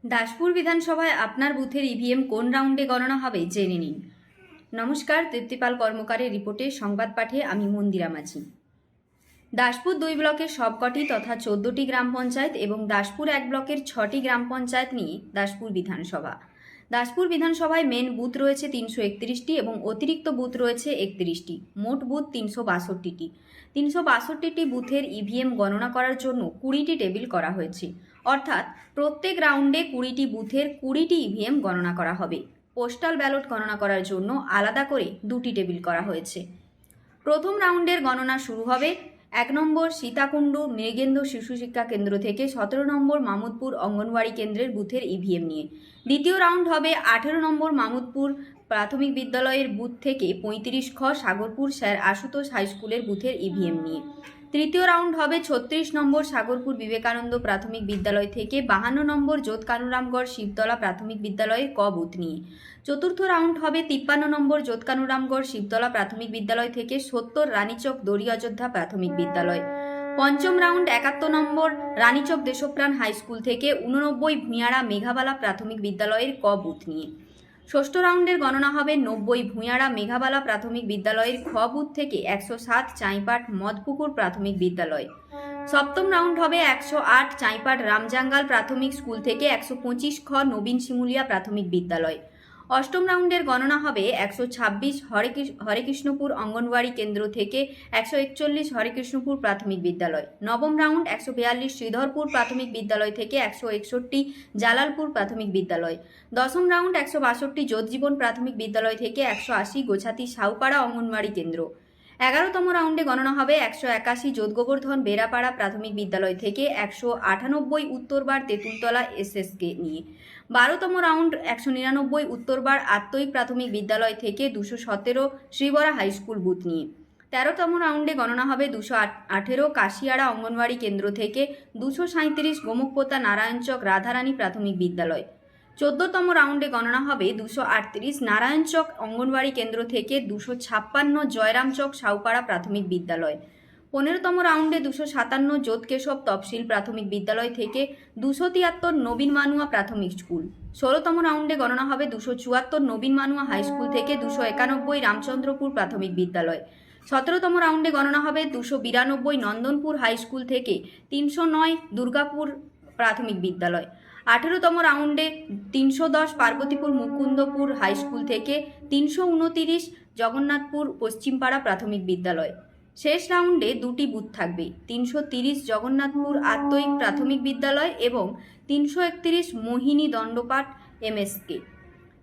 দাসপুর বিধানসভায় আপনার বুথের ইভিএম কোন রাউন্ডে গণনা হবে জেনে নিন। নমস্কার, তৃপ্তিপাল কর্মকারের রিপোর্টে সংবাদ পাঠে আমি মন্দিরা মাঝি। দাসপুর 2 ব্লকের সবকটি তথা 14টি গ্রাম পঞ্চায়েত এবং দাসপুর 1 ব্লকের 6টি গ্রাম পঞ্চায়েত নিয়ে দাসপুর বিধানসভা। দাসপুর বিধানসভায় মেন বুথ রয়েছে 331টি এবং অতিরিক্ত বুথ রয়েছে 31টি, মোট বুথ 362টি। 362টি বুথের ইভিএম গণনা করার জন্য 20টি টেবিল করা হয়েছে, অর্থাৎ প্রত্যেক রাউন্ডে 20টি বুথের 20টি ইভিএম গণনা করা হবে। পোস্টাল ব্যালট গণনা করার জন্য আলাদা করে 2টি টেবিল করা হয়েছে। প্রথম রাউন্ডের গণনা শুরু হবে 1 নম্বর সীতাকুণ্ড মৃগেন্দ্র শিশু শিক্ষা কেন্দ্র থেকে 17 নম্বর মামুদপুর অঙ্গনওয়াড়ি কেন্দ্রের বুথের ইভিএম নিয়ে। দ্বিতীয় রাউন্ড হবে 18 নম্বর মামুদপুর প্রাথমিক বিদ্যালয়ের বুথ থেকে 35 খ সাগরপুর স্যার আশুতোষ হাই স্কুলের বুথের ইভিএম নিয়ে। তৃতীয় রাউন্ড হবে 36 নম্বর সাগরপুর বিবেকানন্দ প্রাথমিক বিদ্যালয় থেকে 52 নম্বর যোধকানুরামগড় শিবতলা প্রাথমিক বিদ্যালয়ের ক বুথ নিয়ে। চতুর্থ রাউন্ড হবে 53 নম্বর যোধকানুরামগড় শিবতলা প্রাথমিক বিদ্যালয় থেকে 70 রানীচক দড়ি অযোধ্যা প্রাথমিক বিদ্যালয়। পঞ্চম রাউন্ড 71 নম্বর রানীচক দেশপ্রাণ হাই স্কুল থেকে 89 ভূঁয়াড়া মেঘাবালা প্রাথমিক বিদ্যালয়ের ক বুথ নিয়ে। ষষ্ঠ রাউন্ডের গণনা হবে 90 ভূঁয়াড়া মেঘাবালা প্রাথমিক বিদ্যালয়ের খ বুথ থেকে 107 চাইপাট মদপুকুর প্রাথমিক বিদ্যালয়। সপ্তম রাউন্ড হবে 108 চাইপাট রামজাঙ্গাল প্রাথমিক স্কুল থেকে 125 খ নবীন শিমুলিয়া প্রাথমিক বিদ্যালয়। অষ্টম রাউন্ডের গণনা হবে 126 হরেকৃষ্ণপুর অঙ্গনওয়াড়ি কেন্দ্র থেকে 141 হরেকৃষ্ণপুর প্রাথমিক বিদ্যালয়। নবম রাউন্ড 142 শ্রীধরপুর প্রাথমিক বিদ্যালয় থেকে 161 জালালপুর প্রাথমিক বিদ্যালয়। দশম রাউন্ড 162 যোধজীবন প্রাথমিক বিদ্যালয় থেকে 180 গোছাতি সাউপাড়া অঙ্গনওয়াড়ি কেন্দ্র। 11তম রাউন্ডে গণনা হবে 181 যোধগোবর্ধন বেড়াপাড়া প্রাথমিক বিদ্যালয় থেকে 198 উত্তরবার তেঁতুলতলা এসএসকে নিয়ে। 12তম রাউন্ড 199 উত্তরবার আত্মই প্রাথমিক বিদ্যালয় থেকে 217 শ্রীবরা হাই স্কুল বুথ নিয়ে। 13তম রাউন্ডে গণনা হবে 218 কাশিয়াড়া অঙ্গনওয়াড়ি কেন্দ্র থেকে 237 গোমুখপোতা নারায়ণচক রাধারানী প্রাথমিক বিদ্যালয়। 14তম রাউন্ডে গণনা হবে 238 নারায়ণচক অঙ্গনওয়াড়ি কেন্দ্র থেকে 256 জয়রামচক সাউপাড়া প্রাথমিক বিদ্যালয়। 15তম রাউন্ডে 257 যোধকেশব তফসিল প্রাথমিক বিদ্যালয় থেকে 273 নবীন মানুয়া প্রাথমিক স্কুল। 16তম রাউন্ডে গণনা হবে 274 নবীন মানুয়া হাই স্কুল থেকে 291 রামচন্দ্রপুর প্রাথমিক বিদ্যালয়। 17তম রাউন্ডে গণনা হবে 292 নন্দনপুর হাই স্কুল থেকে 309 দুর্গাপুর প্রাথমিক বিদ্যালয়। 18তম রাউন্ডে 310 পার্বতীপুর মুকুন্দপুর হাই স্কুল থেকে 329 জগন্নাথপুর পশ্চিমপাড়া প্রাথমিক বিদ্যালয়। শেষ রাউন্ডে 2টি বুথ থাকবে, 330 জগন্নাথপুর আত্ময়িক প্রাথমিক বিদ্যালয় এবং 331 মোহিনী দণ্ডপাঠ এমএসকে।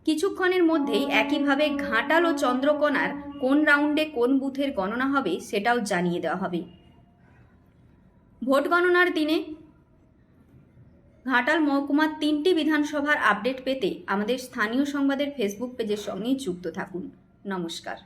কিছুক্ষণের মধ্যেই একইভাবে ঘাটাল ও চন্দ্রকোনার কোন রাউন্ডে কোন বুথের গণনা হবে সেটাও জানিয়ে দেওয়া হবে। ভোট গণনার দিনে ঘাটাল মহকুমার 3টি বিধানসভার আপডেট পেতে আমাদের স্থানীয় সংবাদের ফেসবুক পেজের সঙ্গেই যুক্ত থাকুন। নমস্কার।